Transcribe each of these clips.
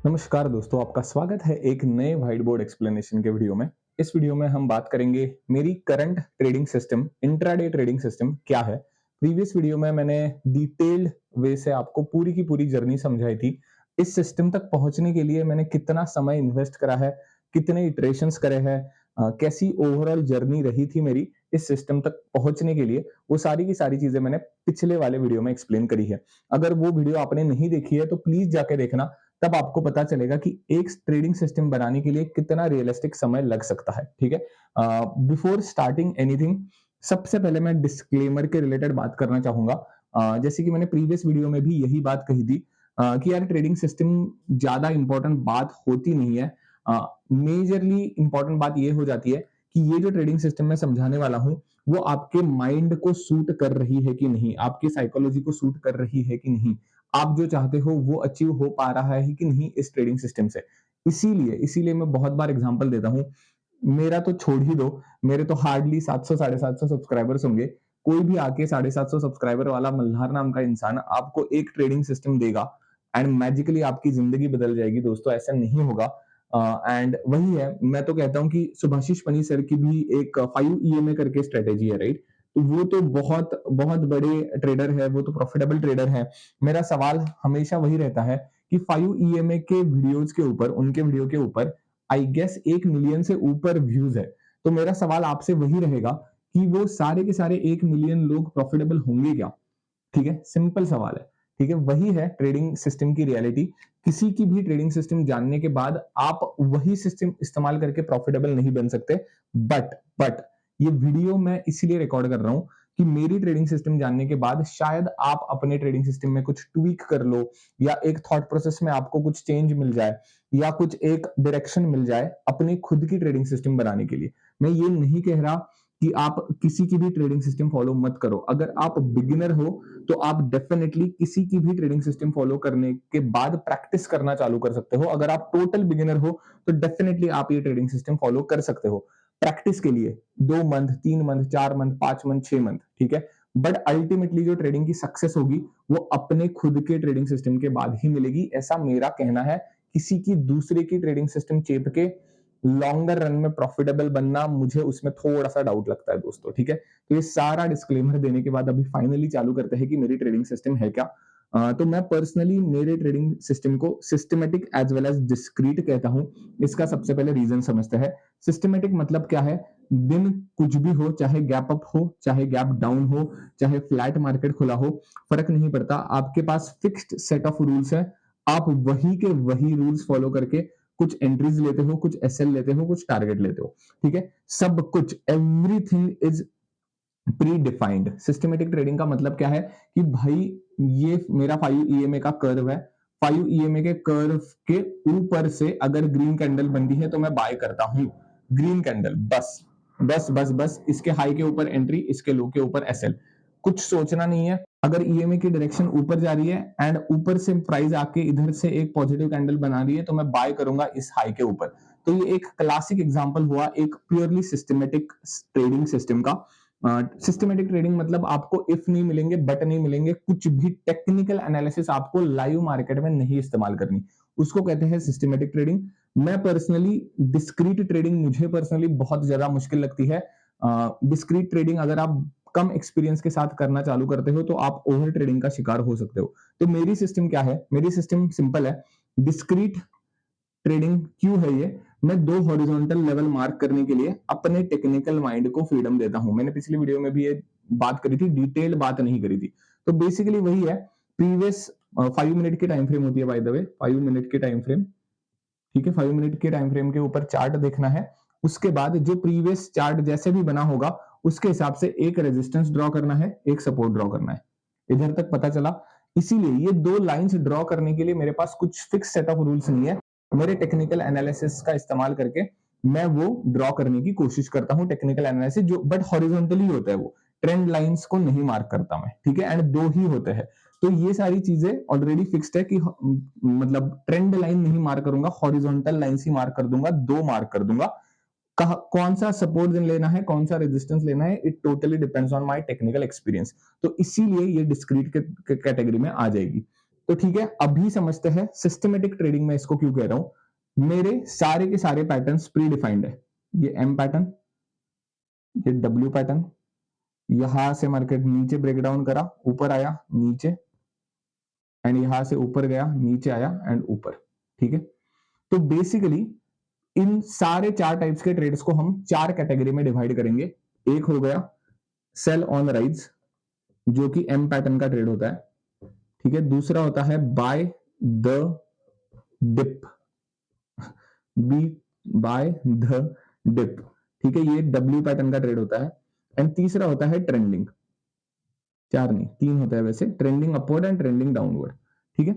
नमस्कार दोस्तों, आपका स्वागत है एक नए व्हाइट बोर्ड एक्सप्लेनेशन के वीडियो में। इस वीडियो में हम बात करेंगे मेरी current trading system, intraday trading system क्या है। प्रीवियस वीडियो में मैंने डिटेल्ड वे से आपको पूरी की पूरी जर्नी समझाई थी। इस सिस्टम तक पहुंचने के लिए मैंने कितना समय इन्वेस्ट करा है, कितने इटरेशंस करे हैं, कैसी ओवरऑल जर्नी रही थी मेरी इस सिस्टम तक पहुंचने के लिए, वो सारी की सारी चीजें मैंने पिछले वाले वीडियो में एक्सप्लेन करी है। अगर वो वीडियो आपने नहीं देखी है तो प्लीज जाके देखना, तब आपको पता चलेगा कि एक ट्रेडिंग सिस्टम बनाने के लिए कितना रियलिस्टिक समय लग सकता है। ठीक है, बिफोर स्टार्टिंग एनीथिंग, सबसे पहले मैं डिस्क्लेमर के रिलेटेड बात करना चाहूंगा। जैसे कि मैंने प्रीवियस वीडियो में भी यही बात कही थी कि यार ट्रेडिंग सिस्टम ज्यादा इंपॉर्टेंट बात होती नहीं है। मेजरली इंपॉर्टेंट बात यह हो जाती है कि ये जो ट्रेडिंग सिस्टम मैं समझाने वाला हूं वो आपके माइंड को सूट कर रही है कि नहीं, आपकी साइकोलॉजी को सूट कर रही है कि नहीं, आप जो चाहते हो वो अचीव हो पा रहा है कि नहीं इस ट्रेडिंग सिस्टम से। इसीलिए इसीलिए मैं बहुत बार एग्जांपल देता हूं। मेरा तो छोड़ ही दो, मेरे तो हार्डली 700 750 सब्सक्राइबर्स होंगे। कोई भी आके 750 सब्सक्राइबर वाला मल्हार नाम का इंसान आपको एक ट्रेडिंग सिस्टम देगा एंड मैजिकली आपकी जिंदगी बदल जाएगी। दोस्तों, ऐसा नहीं होगा। एंड वही है, मैं तो कहता हूं कि सुभाषिश पनी सर की भी एक 5 EMA करके स्ट्रेटेजी है, राइट। तो वो तो बहुत बहुत बड़े ट्रेडर है, वो तो प्रॉफिटेबल ट्रेडर है। मेरा सवाल हमेशा वही रहता है कि 5 EMA के वीडियोज के ऊपर, उनके वीडियो के ऊपर आई गेस 1 मिलियन से ऊपर व्यूज है। तो मेरा सवाल आपसे वही रहेगा कि वो सारे के सारे 1 मिलियन लोग प्रॉफिटेबल होंगे क्या? ठीक है, सिंपल सवाल है। ठीक है, वही है ट्रेडिंग सिस्टम की रियलिटी। किसी की भी ट्रेडिंग सिस्टम जानने के बाद आप वही सिस्टम इस्तेमाल करके प्रॉफिटेबल नहीं बन सकते। बट ये वीडियो मैं इसीलिए रिकॉर्ड कर रहा हूं कि मेरी ट्रेडिंग सिस्टम जानने के बाद शायद आप अपने ट्रेडिंग सिस्टम में कुछ ट्वीक कर लो, या एक थॉट प्रोसेस में आपको कुछ चेंज मिल जाए, या कुछ एक डायरेक्शन मिल जाए अपनी खुद की ट्रेडिंग सिस्टम बनाने के लिए। मैं ये नहीं कह रहा कि आप किसी की भी ट्रेडिंग सिस्टम फॉलो मत करो। अगर आप बिगिनर हो तो आप डेफिनेटली किसी की भी ट्रेडिंग सिस्टम फॉलो करने के बाद प्रैक्टिस करना चालू कर सकते हो। अगर आप टोटल बिगिनर हो तो डेफिनेटली आप ये ट्रेडिंग सिस्टम फॉलो कर सकते हो प्रैक्टिस के लिए, 2 month, 3 month, 4 month, 5 month, 6 month. ठीक है, बट अल्टीमेटली जो ट्रेडिंग की सक्सेस होगी वो अपने खुद के ट्रेडिंग सिस्टम के बाद ही मिलेगी, ऐसा मेरा कहना है। किसी की दूसरे की ट्रेडिंग सिस्टम चेप के लॉन्गर रन में प्रॉफिटेबल बनना, मुझे उसमें थोड़ा सा डाउट लगता है दोस्तों। ठीक है, तो ये सारा डिस्क्लेमर देने के बाद अभी फाइनली चालू करते हैं कि मेरी ट्रेडिंग सिस्टम है क्या। तो मैं पर्सनली मेरे ट्रेडिंग सिस्टम को systematic as well as discrete कहता हूं। इसका सबसे पहले रीजन समझते हैं। सिस्टमेटिक मतलब क्या है? दिन कुछ भी हो, चाहे गैप अप हो, चाहे गैप डाउन हो, चाहे फ्लैट मार्केट खुला हो, फर्क नहीं पड़ता। आपके पास फिक्स्ड सेट ऑफ रूल्स है, आप वही के वही रूल्स फॉलो करके कुछ एंट्रीज लेते हो, कुछ एसएल लेते हो, कुछ टारगेट लेते हो। ठीक है, सब कुछ, everything is pre defined. Systematic trading का मतलब क्या है कि भाई ये मेरा 5 EMA का कर्व है, 5 EMA के कर्व के ऊपर से अगर ग्रीन कैंडल बनती है तो मैं बाय करता हूं। ग्रीन कैंडल, बस बस बस बस, इसके हाई के ऊपर एंट्री, इसके लो के ऊपर एसएल। कुछ सोचना नहीं है। अगर ईएमए की डायरेक्शन ऊपर जा रही है एंड ऊपर से प्राइस आके इधर से एक पॉजिटिव कैंडल बना रही है तो मैं बाय करूंगा इस हाई के ऊपर। तो ये एक क्लासिक एग्जांपल हुआ एक प्योरली सिस्टमेटिक ट्रेडिंग सिस्टम का। सिस्टमेटिक ट्रेडिंग मतलब आपको इफ नहीं मिलेंगे, बट नहीं मिलेंगे, कुछ भी टेक्निकल एनालिसिस आपको लाइव मार्केट में नहीं इस्तेमाल करनी, उसको कहते हैं सिस्टमेटिक ट्रेडिंग। मैं पर्सनली डिस्क्रीट ट्रेडिंग मुझे पर्सनली बहुत ज्यादा मुश्किल लगती है। डिस्क्रीट ट्रेडिंग अगर आप कम एक्सपीरियंस के साथ करना चालू करते हो तो आप ओवर ट्रेडिंग का शिकार हो सकते हो। तो मेरी सिस्टम क्या है? मेरी सिस्टम सिंपल है। डिस्क्रीट ट्रेडिंग क्यों है ये? मैं दो हॉरिजॉन्टल लेवल मार्क करने के लिए अपने टेक्निकल माइंड को फ्रीडम देता हूं। मैंने पिछली वीडियो में भी ये बात करी थी, डिटेल बात नहीं करी थी। तो बेसिकली वही है। प्रीवियस 5 मिनट की टाइम फ्रेम होती है, बाय द वे 5 मिनट की टाइम फ्रेम। ठीक है, 5 मिनट के टाइम फ्रेम के ऊपर चार्ट देखना है। उसके बाद जो प्रीवियस चार्ट जैसे भी बना होगा उसके हिसाब से एक रेजिस्टेंस ड्रॉ करना है, एक सपोर्ट ड्रॉ करना है। इधर तक पता चला? इसीलिए ये दो लाइंस ड्रॉ करने के लिए मेरे पास कुछ फिक्स सेट ऑफ रूल्स नहीं है। मेरे टेक्निकल एनालिसिस का इस्तेमाल करके मैं वो ड्रॉ करने की कोशिश करता हूं। टेक्निकल एनालिसिस जो बट हॉरिजॉन्टली होता है, वो ट्रेंड लाइंस को नहीं मार्क करता मैं। ठीक है, एंड दो ही होते हैं। तो ये सारी चीजें ऑलरेडी फिक्स्ड है कि मतलब ट्रेंड लाइन नहीं मार्क करूंगा, हॉरिजॉन्टल लाइंस ही मार्क कर दूंगा, दो मार्क कर दूंगा। कौन सा सपोर्ट लेना है, कौन सा रेजिस्टेंस लेना है, it totally depends on my technical experience. तो इसीलिए ये डिस्क्रीट कैटेगरी में आ जाएगी। तो ठीक है, अभी समझते हैं सिस्टमेटिक ट्रेडिंग में इसको क्यों कह रहा हूं। मेरे सारे के सारे पैटर्न्स प्री डिफाइंड है। ये एम पैटर्न, ये डब्ल्यू पैटर्न, यहां से मार्केट नीचे ब्रेकडाउन करा, ऊपर आया, नीचे, एंड यहां से ऊपर गया, नीचे आया एंड ऊपर। ठीक है, तो बेसिकली इन सारे चार टाइप्स के ट्रेड्स को हम चार कैटेगरी में डिवाइड करेंगे। एक हो गया सेल ऑन राइज, जो कि एम पैटर्न का ट्रेड होता है। ठीक है, दूसरा होता है buy the dip, B buy the dip. ठीक है, ये डब्ल्यू पैटर्न का ट्रेड होता है। एंड तीसरा होता है ट्रेंडिंग, चार नहीं तीन होता है वैसे, trending upward and trending downward. ठीक है,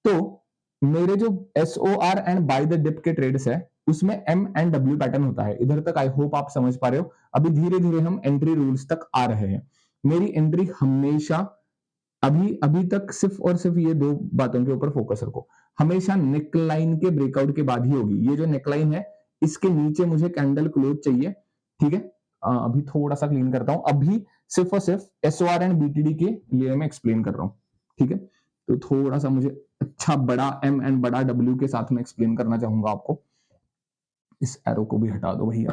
तो मेरे जो S O R and buy the dip के ट्रेड्स है उसमें एम एंड डब्ल्यू पैटर्न होता है। इधर तक आई होप आप समझ पा रहे हो। अभी धीरे धीरे हम एंट्री रूल्स तक आ रहे हैं। मेरी एंट्री हमेशा अभी अभी तक सिर्फ और सिर्फ ये दो बातों के ऊपर फोकस रखो। हमेशा नेकलाइन के ब्रेकआउट के बाद ही होगी। ये जो नेकलाइन है इसके नीचे मुझे कैंडल क्लोज चाहिए। ठीक है, अभी थोड़ा सा क्लीन करता हूं। अभी सिर्फ और सिर्फ एसओआर एंड बीटीडी के लिए मैं एक्सप्लेन कर रहा हूं। ठीक है, तो थोड़ा सा मुझे अच्छा बड़ा एम एंड बड़ा डब्ल्यू के साथ में एक्सप्लेन करना चाहूंगा आपको। इस एरो को भी हटा दो भैया।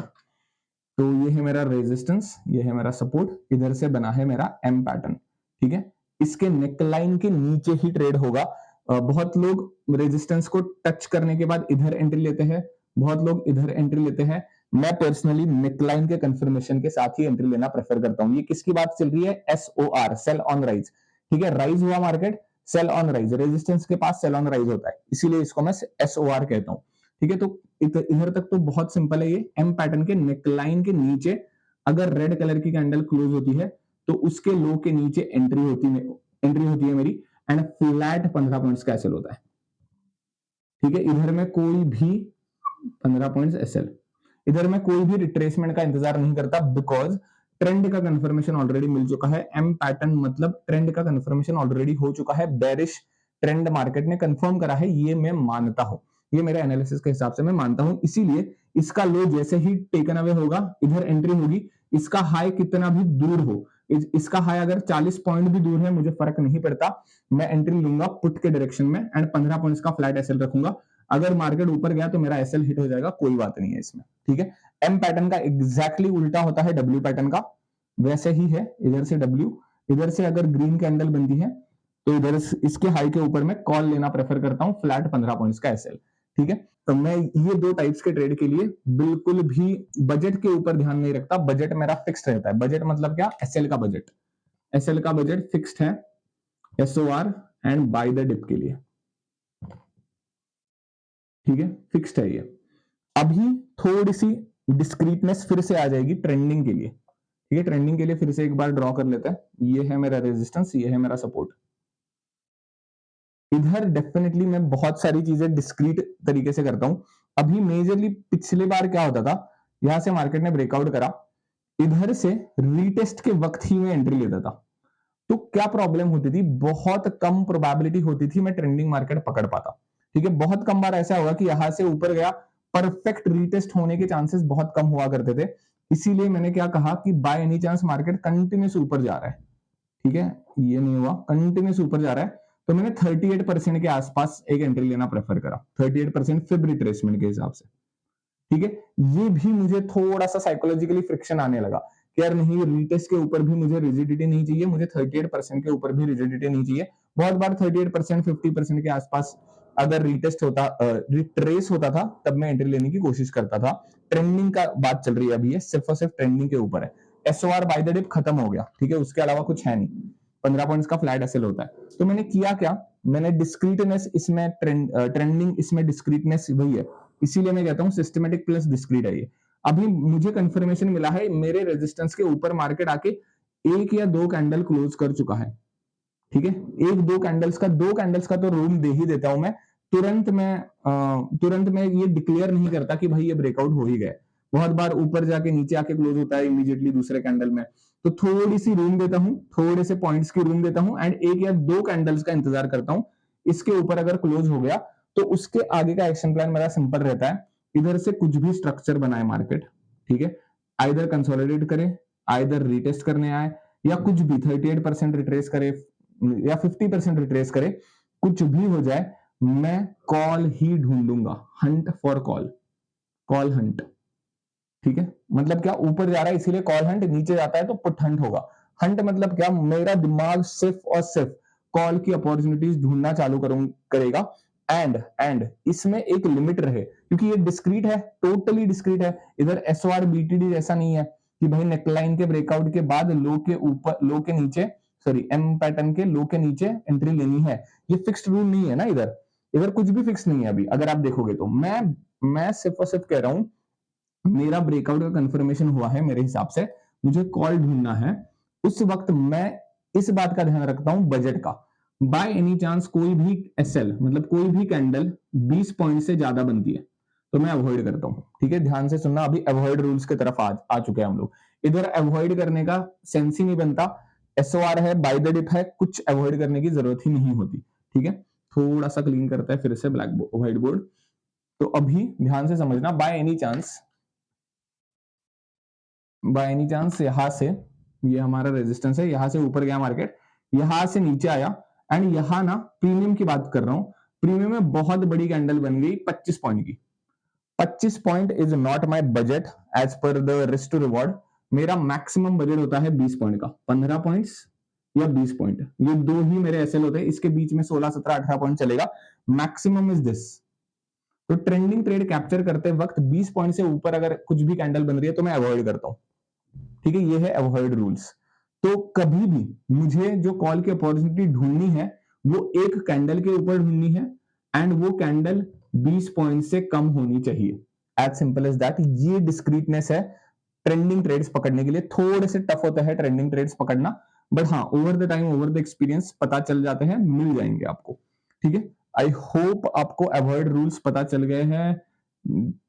तो ये है मेरा रेजिस्टेंस, ये है मेरा सपोर्ट, इधर से बना है मेरा एम पैटर्न। ठीक है, इसके नेकलाइन के नीचे ही ट्रेड होगा। बहुत लोग रेजिस्टेंस को टच करने के बाद इधर एंट्री लेते हैं, बहुत लोग इधर एंट्री लेते हैं। मैं पर्सनली नेकलाइन के कंफर्मेशन के साथ ही एंट्री लेना प्रेफर करता हूं। ये किसकी बात चल रही है? SOR, sell on rise. ठीक है, राइज हुआ market, sell on rise, resistance के पास सेल ऑन राइज होता है, इसीलिए इसको मैं एसओआर कहता हूं। ठीक है, तो इधर तक तो बहुत सिंपल है। ये एम पैटर्न के नेकलाइन के नीचे अगर रेड कलर की कैंडल क्लोज होती है तो उसके लो के नीचे एंट्री होती है मेरी, एंड फ्लैट 15 पॉइंट्स का एसएल होता है। ठीक है, इधर में कोई भी 15 पॉइंट्स एसएल, इधर में कोई भी रिट्रेसमेंट का इंतजार नहीं करता, बिकॉज ट्रेंड का कंफर्मेशन ऑलरेडी मिल चुका है। एम पैटर्न मतलब ट्रेंड का कंफर्मेशन ऑलरेडी हो चुका है, बेरिश ट्रेंड मार्केट ने कंफर्म करा है, ये मैं मानता हूं, ये मेरे एनालिसिस के हिसाब से मैं मानता हूं। इसीलिए इसका लो जैसे ही टेकन अवे होगा, इधर एंट्री होगी, इसका हाई कितना भी दूर हो, इसका हाई अगर 40 पॉइंट भी दूर है मुझे फर्क नहीं पड़ता, मैं एंट्री लूंगा पुट के डायरेक्शन में एंड 15 पॉइंट्स का फ्लैट एसएल रखूंगा। अगर मार्केट ऊपर गया तो मेरा एसएल हिट हो जाएगा, कोई बात नहीं है इसमें। ठीक है, एम पैटर्न का एग्जैक्टली उल्टा होता है डब्ल्यू पैटर्न का, वैसे ही है। इधर से डब्ल्यू, इधर से अगर ग्रीन कैंडल बनती है तो इधर इसके हाई के ऊपर मैं कॉल लेना प्रेफर करता हूं, फ्लैट 15 पॉइंट्स का एसएल। ठीक है, तो मैं ये दो टाइप्स के ट्रेड के लिए बिल्कुल भी बजट के ऊपर ध्यान नहीं रखता। बजट मेरा फिक्स्ड रहता है। बजट मतलब क्या? एसएल का बजट, एसएल का बजट फिक्स्ड है SOR and buy the dip के लिए। ठीक है, फिक्स्ड है ये। अभी थोड़ी सी डिस्क्रीटनेस फिर से आ जाएगी ट्रेंडिंग के लिए। ठीक है, ट्रेंडिंग के लिए फिर से एक बार ड्रॉ कर लेते हैं। ये है मेरा रेजिस्टेंस, ये है मेरा सपोर्ट। इधर डेफिनेटली मैं बहुत सारी चीजें डिस्क्रीट तरीके से करता हूं। अभी मेजरली पिछली बार क्या होता था, यहां से मार्केट ने ब्रेकआउट करा, इधर से रीटेस्ट के वक्त ही मैं एंट्री लेता था। तो क्या प्रॉब्लम होती थी, बहुत कम प्रोबेबिलिटी होती थी मैं ट्रेंडिंग मार्केट पकड़ पाता। ठीक है, बहुत कम बार ऐसा होगा कि यहां से ऊपर गया, परफेक्ट रीटेस्ट होने के चांसेस बहुत कम हुआ करते थे। इसीलिए मैंने क्या कहा कि by any chance market continuous ऊपर जा रहा है, ठीक है, ये नहीं हुआ, कंटिन्यूस ऊपर जा रहा है, तो मैंने 38% के आसपास एक एंट्री लेना प्रेफर करा, 38% फिब रिट्रेसमेंट के हिसाब से। ठीक है, ये भी मुझे थोड़ा सा साइकोलॉजिकली फ्रिक्शन आने लगा कि यार नहीं, रीटेस्ट के ऊपर भी मुझे रिजिडिटी नहीं चाहिए, मुझे 38% के ऊपर भी रिजिडिटी नहीं चाहिए। बहुत बार 38% 50% के आसपास अगर रीटेस्ट होता, रिट्रेस होता था, तब मैं एंट्री लेने की कोशिश करता था। ट्रेंडिंग का बात चल रही है अभी, ये सिर्फ और सिर्फ ट्रेंडिंग के ऊपर है। एसओआर बाय द डिप खत्म हो गया, ठीक है, उसके अलावा कुछ है नहीं, 15 पॉइंट्स का फ्लैट एसएल होता है। तो मैंने किया क्या, मैंने डिस्क्रीटनेस इसमें ट्रेंडिंग इसमें डिस्क्रीटनेस वही है, इसीलिए मैं कहता हूं सिस्टमेटिक प्लस डिस्क्रीट है ये। अभी मुझे कंफर्मेशन मिला है मेरे रेजिस्टेंस के ऊपर मार्केट आके एक या दो कैंडल क्लोज कर चुका है। ठीक है, एक दो कैंडल्स का तो रूम दे ही देता हूं मैं। तुरंत मैं ये डिक्लेयर नहीं करता कि भाई ये ब्रेकआउट हो ही गया। बहुत बार ऊपर जाके नीचे आके क्लोज होता है इमीडिएटली दूसरे कैंडल में, तो थोड़ी सी रूम देता हूं, थोड़े से पॉइंट्स की रूम देता हूं एंड एक या दो कैंडल्स का इंतजार करता हूं। इसके ऊपर अगर क्लोज हो गया तो उसके आगे का एक्शन प्लान मेरा सिंपल रहता है, इधर से कुछ भी स्ट्रक्चर बनाए मार्केट, ठीक है, आइदर कंसोलिडेट करे, आइदर रीटेस्ट करने आए, या कुछ भी 38% रिट्रेस करे या 50% रिट्रेस करे, कुछ भी हो जाए मैं कॉल ही ढूंढूंगा, hunt for call, call hunt. ठीक है, मतलब क्या, ऊपर जा रहा है इसीलिए कॉल हंट, नीचे जाता है तो पुट हंट होगा। हंट मतलब क्या, मेरा दिमाग सिर्फ और सिर्फ कॉल की अपॉर्चुनिटीज ढूंढना चालू करेगा। एंड इसमें एक लिमिट रहे, क्योंकि ये डिस्क्रीट है, टोटली डिस्क्रीट है। इधर एस ओ आर बीटीडी जैसा नहीं है कि भाई नेकलाइन के ब्रेकआउट के बाद लो के ऊपर, लो के नीचे, सॉरी एम पैटर्न के लो के नीचे एंट्री लेनी है। ये फिक्स्ड रूल नहीं है ना, इधर इधर कुछ भी फिक्स नहीं है अभी, अगर आप देखोगे तो। मैं सिर्फ और सिर्फ कह रहा हूं, मेरा ब्रेकआउट का कंफर्मेशन हुआ है, मेरे हिसाब से मुझे कॉल ढूंढना है। उस वक्त मैं इस बात का ध्यान रखता हूं, बजट का। बाय एनी चांस कोई भी एसएल, मतलब कोई भी कैंडल 20 पॉइंट से ज्यादा बनती है तो मैं अवॉइड करता हूं। ठीक है, ध्यान से सुनना, अभी अवॉइड रूल्स की तरफ आ चुके हैं हम लोग। इधर अवॉइड करने का सेंस ही नहीं बनता। एसओआर है, बाय द डिप है, कुछ अवॉइड करने की जरूरत ही नहीं होती। ठीक है, थोड़ा सा क्लीन करता है फिर से ब्लैक व्हाइट बोर्ड। तो अभी ध्यान से समझना, बाय एनी चांस यहां से, ये हमारा रेजिस्टेंस है, यहां से ऊपर गया मार्केट, यहां से नीचे आया, एंड यहां ना प्रीमियम की बात कर रहा हूं, प्रीमियम में बहुत बड़ी कैंडल बन गई 25 पॉइंट की। 25 point is not my budget as per the risk to reward. मेरा मैक्सिमम बजट होता है 20 पॉइंट का, 15 पॉइंट्स या 20 पॉइंट, ये दो ही मेरे एसएल होते हैं। इसके बीच में 16 17 18 पॉइंट चलेगा, मैक्सिमम इज दिस। तो ट्रेंडिंग ट्रेड कैप्चर करते वक्त 20 पॉइंट से ऊपर अगर कुछ भी कैंडल बन रही है तो मैं अवॉइड करता हूं। ठीक है, ये है अवॉइड रूल्स। तो कभी भी मुझे जो कॉल की अपॉर्चुनिटी ढूंढनी है वो एक कैंडल के ऊपर ढूंढनी है, एंड वो कैंडल 20 पॉइंट से कम होनी चाहिए। As simple as that. ये डिस्क्रीटनेस है ट्रेंडिंग ट्रेड्स पकड़ने के लिए। थोड़े से टफ होता है ट्रेंडिंग ट्रेड्स पकड़ना, बट हाँ, over the time, over the experience पता चल जाते हैं, मिल जाएंगे आपको। ठीक है, आई होप आपको अवॉइड रूल्स पता चल गए हैं,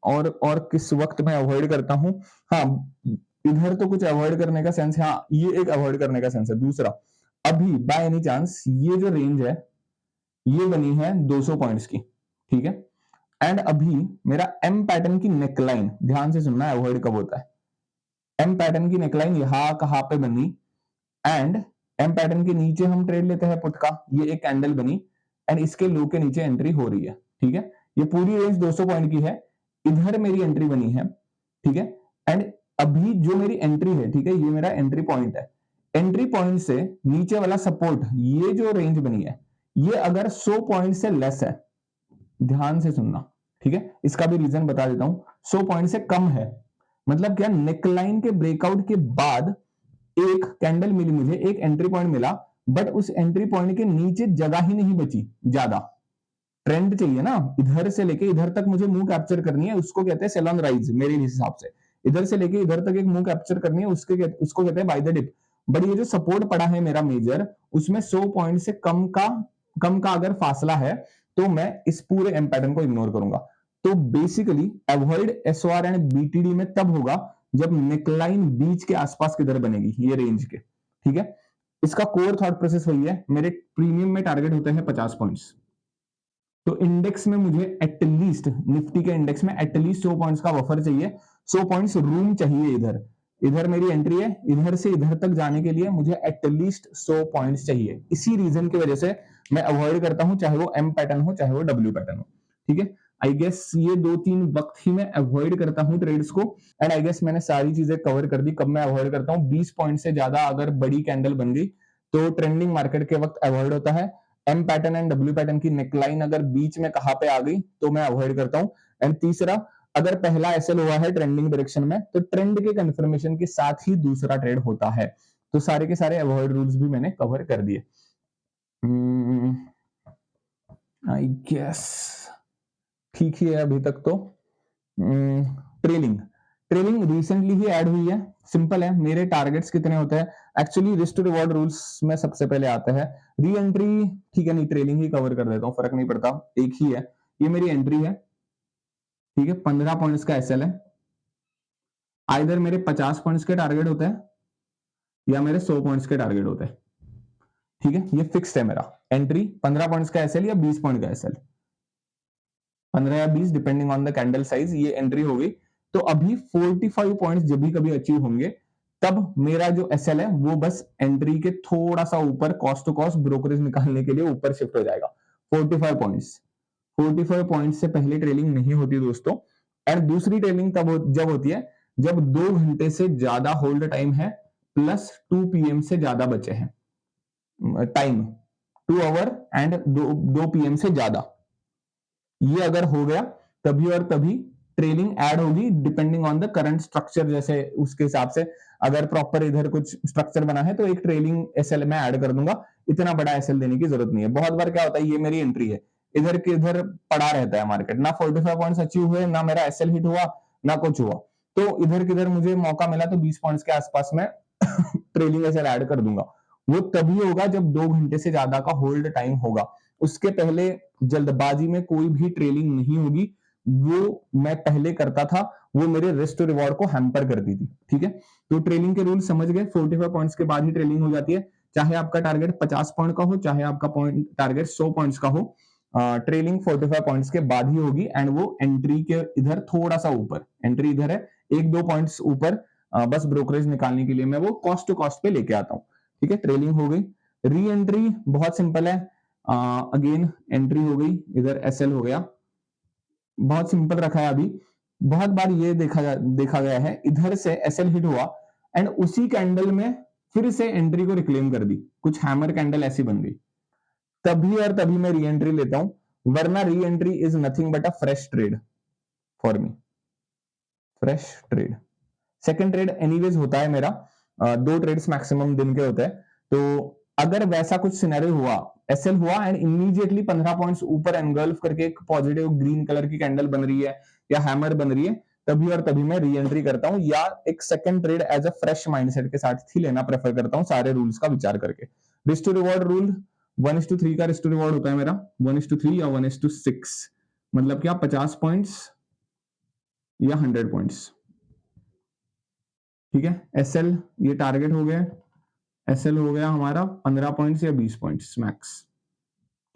और किस वक्त मैं अवॉइड करता हूं। हाँ, इधर तो कुछ अवॉइड करने का सेंस है, हाँ ये एक अवॉइड करने का सेंस है। दूसरा, अभी बाय एनी चांस ये जो रेंज है ये बनी है 200 पॉइंट्स की। ठीक है, एंड अभी मेरा एम पैटर्न की नेकलाइन, ध्यान से सुनना, अवॉइड कब होता है। एम पैटर्न की नेकलाइन यहां कहां पे बनी, एंड एम पैटर्न के नीचे हम ट्रेड लेते हैं पुट का, ये एक कैंडल बनी, एंड इसके लो के नीचे एंट्री हो रही है। ठीक है, ये पूरी रेंज 200 पॉइंट की है, इधर मेरी एंट्री बनी है। ठीक है, एंड अभी जो मेरी एंट्री है, ठीक है, ये मेरा एंट्री पॉइंट है। एंट्री पॉइंट से नीचे वाला सपोर्ट, ये जो रेंज बनी है, ये अगर 100 पॉइंट से लेस है, ध्यान से सुनना, ठीक है, इसका भी रीजन बता देता हूं। 100 पॉइंट से कम है मतलब क्या, नेकलाइन के ब्रेकआउट के बाद एक कैंडल मिली मुझे, एक एंट्री पॉइंट मिला, बट उस एंट्री पॉइंट के नीचे जगह ही नहीं बची ज्यादा। ट्रेंड चाहिए ना, इधर से लेके इधर तक मुझे मुंह कैप्चर करनी है, उसको कहते हैं सेल ऑन राइज मेरे हिसाब से। इधर से लेके इधर तक एक मुंह कैप्चर करनी है, उसको कहते हैं बाय द डिप। बट ये जो सपोर्ट पड़ा है मेरा मेजर, उसमें 100 पॉइंट से कम का अगर फासला है तो मैं इस पूरे एम पैटर्न को इग्नोर करूंगा। तो बेसिकली अवॉइड एसओआर एंड बीटीडी में तब होगा जब नेकलाइन बीच के आसपास किधर बनेगी, ये रेंज के। ठीक है, इसका कोर थॉट प्रोसेस वही है। मेरे प्रीमियम में टारगेट होते हैं 50 पॉइंट्स, तो इंडेक्स में मुझे एटलीस्ट, निफ्टी के इंडेक्स में एटलीस्ट 100 पॉइंट्स का बफर चाहिए, 100 पॉइंट्स रूम चाहिए। इधर इधर मेरी एंट्री है, इधर से इधर तक जाने के लिए मुझे एटलीस्ट 100 पॉइंट्स चाहिए। इसी रीजन की वजह से मैं अवॉइड करता हूं, चाहे वो एम पैटर्न हो चाहे वो डब्ल्यू पैटर्न हो। ठीक है, आई गेस ये 2-3 वक्त ही मैं अवॉइड करता हूं ट्रेड्स को, एंड आई गेस मैंने सारी चीजें कवर कर दी। कब मैं अवॉइड करता हूं, 20 पॉइंट से ज्यादा अगर बड़ी कैंडल बन गई तो ट्रेंडिंग मार्केट के वक्त अवॉइड होता है। M pattern and W pattern की नेकलाइन अगर बीच में कहां पे आ गई तो मैं अवॉइड करता हूं। एंड तीसरा, अगर पहला एसएल हुआ है ट्रेंडिंग डायरेक्शन में तो ट्रेंड के कंफर्मेशन के साथ ही दूसरा ट्रेड होता है। तो सारे के सारे अवॉइड रूल्स भी मैंने कवर कर दिए। आई गेस ठीक ही है अभी तक तो। ट्रेलिंग ट्रेलिंग रिसेंटली ही ऐड हुई है। सिंपल है, मेरे टारगेट्स कितने होते हैं actually, risk to reward rules में सबसे पहले आता है री एंट्री। ठीक है, नहीं ट्रेलिंग ही कवर कर देता हूं, फर्क नहीं पड़ता, एक ही है। ये मेरी एंट्री है, ठीक है, 15 पॉइंट्स का एसएल है। आइदर मेरे 50 पॉइंट्स के टारगेट होते हैं या मेरे 100 पॉइंट्स के टारगेट होते हैं। ठीक है, ये फिक्स्ड है मेरा। एंट्री 15 पॉइंट्स का एसएल या 20 पॉइंट का एसएल, 15 या 20 depending on the candle size, ये एंट्री हो गई। तो अभी 45 पॉइंट्स जब भी कभी अचीव होंगे तब मेरा जो एसएल है वो बस एंट्री के थोड़ा सा ऊपर, कॉस्ट टू कॉस्ट ब्रोकरेज निकालने के लिए ऊपर शिफ्ट हो जाएगा। 45 पॉइंट्स, 45 पॉइंट्स से पहले ट्रेलिंग नहीं होती दोस्तों। और दूसरी ट्रेलिंग जब होती है जब 2 घंटे से ज्यादा होल्ड टाइम है प्लस 2 पीएम से ज्यादा बचे हैं टाइम, 2 आवर एंड 2 पीएम से ज्यादा, ये अगर हो गया तभी और तभी ट्रेलिंग ऐड होगी depending on the current structure. जैसे उसके हिसाब से अगर प्रॉपर इधर कुछ स्ट्रक्चर बना है तो एक ट्रेलिंग एसएल में ऐड कर दूंगा, इतना बड़ा एसएल देने की जरूरत नहीं है। बहुत बार क्या होता है, ये मेरी एंट्री है, इधर के इधर पड़ा रहता है मार्केट, ना 45 पॉइंट्स अचीव हुए, ना मेरा एसएल हिट हुआ, ना कुछ हुआ, तो इधर किधर मुझे मौका मिला तो 20 पॉइंट्स के आसपास में ट्रेलिंग एसएल ऐड कर दूंगा। वो तभी होगा जब 2 घंटे से ज्यादा का होल्ड टाइम होगा, उसके पहले जल्दबाजी में कोई भी ट्रेलिंग नहीं होगी। वो मैं पहले करता था, वो मेरे रिस्क टू रिवॉर्ड को हैम्पर करती थी। ठीक है, तो ट्रेलिंग के रूल समझ गए, 45 पॉइंट्स के बाद ही ट्रेलिंग हो जाती है, चाहे आपका टारगेट 50 पॉइंट का हो, चाहे आपका टारगेट 100 पॉइंट्स का हो, ट्रेलिंग 45 पॉइंट्स के बाद ही होगी। एंड वो एंट्री के इधर थोड़ा सा ऊपर, एंट्री इधर है 1-2 पॉइंट्स ऊपर, बस ब्रोकरेज निकालने के लिए मैं वो कॉस्ट टू कॉस्ट पे लेके आता हूँ। ठीक है, ट्रेलिंग हो गई। री एंट्री बहुत सिंपल है, अगेन एंट्री हो गई, इधर एसएल हो गया, बहुत सिंपल रखा है। अभी बहुत बार ये देखा गया है, इधर से एसएल हिट हुआ एंड उसी कैंडल में फिर से एंट्री को रिक्लेम कर दी, कुछ हैमर कैंडल ऐसी बन गई, तभी और तभी मैं री एंट्री लेता हूं, वरना re entry is nothing but a fresh trade for me, fresh trade. Second trade anyways होता है मेरा, 2 ट्रेड्स मैक्सिमम दिन के होते हैं। तो अगर वैसा कुछ सिनेरियो हुआ, एसएल हुआ एंड इमीडिएटली 15 पॉइंट्स ऊपर एनगल्फ करके एक पॉजिटिव ग्रीन कलर की कैंडल बन रही है या हैमर बन रही है, तभी और तभी मैं री एंट्री करता हूं, या एक second trade as a fresh mindset के साथ ही लेना प्रेफर करता हूं, सारे रूल्स का विचार करके। रिस्क टू रिवॉर्ड रूल 1:3 का रिस्क टू रिवॉर्ड होता है मेरा, 1:3 या 1:6, मतलब क्या 50 पॉइंट्स या 100 पॉइंट्स। ठीक है, एसएल ये टारगेट हो गया, एसएल हो गया हमारा 15 पॉइंट्स या 20 पॉइंट्स मैक्स।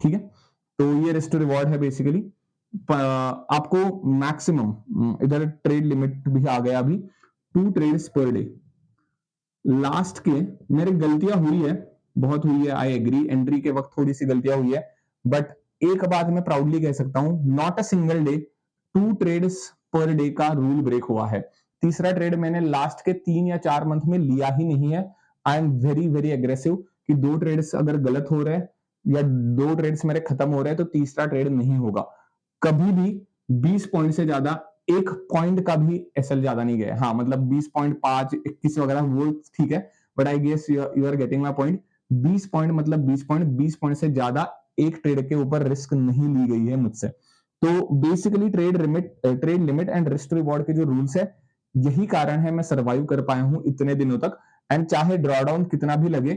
ठीक है, तो ये रिस्क टू रिवॉर्ड है बेसिकली। आपको मैक्सिमम इधर ट्रेड लिमिट भी आ गया, अभी 2 ट्रेड्स पर डे। लास्ट के मेरी गलतियां हुई है, बहुत हुई है, आई एग्री, एंट्री के वक्त थोड़ी सी गलतियां हुई है, बट एक बात मैं प्राउडली कह सकता हूं, not a single day 2 trades per day का रूल ब्रेक हुआ है। तीसरा ट्रेड मैंने लास्ट के 3 या 4 मंथ में लिया ही नहीं है। I am very very aggressive कि 2 ट्रेड्स अगर गलत हो रहे हैं या 2 ट्रेड्स मेरे खत्म हो रहे हैं तो तीसरा ट्रेड नहीं होगा। कभी भी 20 पॉइंट से ज्यादा, 1 पॉइंट का भी एसएल ज्यादा नहीं गया। हाँ, मतलब 20.5 21 वगैरह वो ठीक है, but I guess you are getting my point. 20 point मतलब 20 पॉइंट से ज्यादा एक ट्रेड के ऊपर रिस्क नहीं ली गई है मुझसे। तो basically trade limit and risk reward के जो रूल्स है, यही कारण है मैं सर्वाइव कर पाया हूं इतने दिनों तक। एंड चाहे ड्रॉडाउन कितना भी लगे,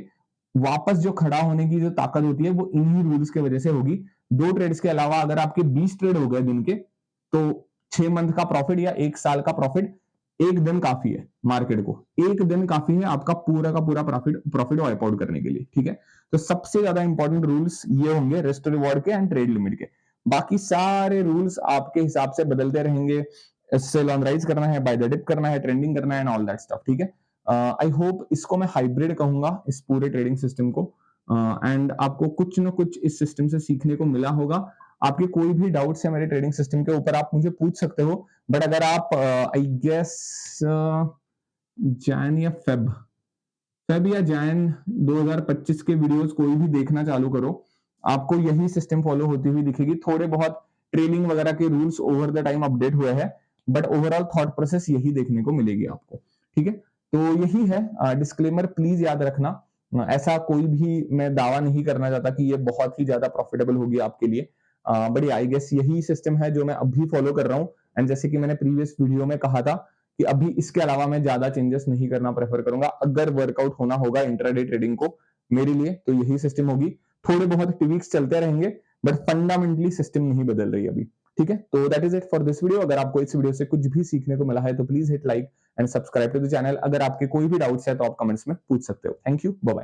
वापस जो खड़ा होने की जो ताकत होती है वो इन्हीं रूल्स की वजह से होगी। 2 ट्रेड्स के अलावा अगर आपके 20 ट्रेड हो गए दिन के, तो 6 मंथ का प्रॉफिट या 1 साल का प्रॉफिट, एक दिन काफी है मार्केट को, एक दिन काफी है आपका पूरा का पूरा प्रॉफिट वाइप आउट करने के लिए। ठीक है, तो सबसे ज्यादा इंपॉर्टेंट रूल्स ये होंगे रिस्क रिवॉर्ड के एंड ट्रेड लिमिट के। बाकी सारे रूल्स आपके हिसाब से बदलते रहेंगे, सेल ऑन राइज करना है, बाय द डिप करना है, ट्रेंडिंग करना है एंड ऑल दैट स्टफ। ठीक है, आई होप इसको मैं हाइब्रिड कहूंगा इस पूरे ट्रेडिंग सिस्टम को, एंड आपको कुछ ना कुछ इस सिस्टम से सीखने को मिला होगा। आपके कोई भी डाउट्स है मेरे ट्रेडिंग सिस्टम के ऊपर आप मुझे पूछ सकते हो, बट अगर आप आई गेस जैन या फेब या जैन 2025 के वीडियोस कोई भी देखना चालू करो, आपको यही सिस्टम फॉलो होती हुई दिखेगी। थोड़े बहुत ट्रेनिंग वगैरह के rules over the time update हुए हैं, बट ओवरऑल थॉट प्रोसेस यही देखने को मिलेगी आपको। ठीक है, तो यही है डिस्क्लेमर, प्लीज याद रखना, ऐसा कोई भी मैं दावा नहीं करना चाहता कि ये बहुत ही ज्यादा प्रॉफिटेबल होगी आपके लिए, बट आई गेस यही सिस्टम है जो मैं अभी फॉलो कर रहा हूँ। एंड जैसे कि मैंने प्रीवियस वीडियो में कहा था कि अभी इसके अलावा मैं ज्यादा चेंजेस नहीं करना प्रेफर करूंगा। अगर वर्कआउट होना होगा इंट्राडे ट्रेडिंग को मेरे लिए तो यही सिस्टम होगी। थोड़े बहुत ट्विक्स चलते रहेंगे, बट फंडामेंटली सिस्टम नहीं बदल रही अभी। ठीक है, तो that is it for this video. अगर आपको इस वीडियो से कुछ भी सीखने को मिला है तो please hit like and subscribe to the channel. अगर आपके कोई भी डाउट्स है तो आप कमेंट्स में पूछ सकते हो। Thank you, bye bye.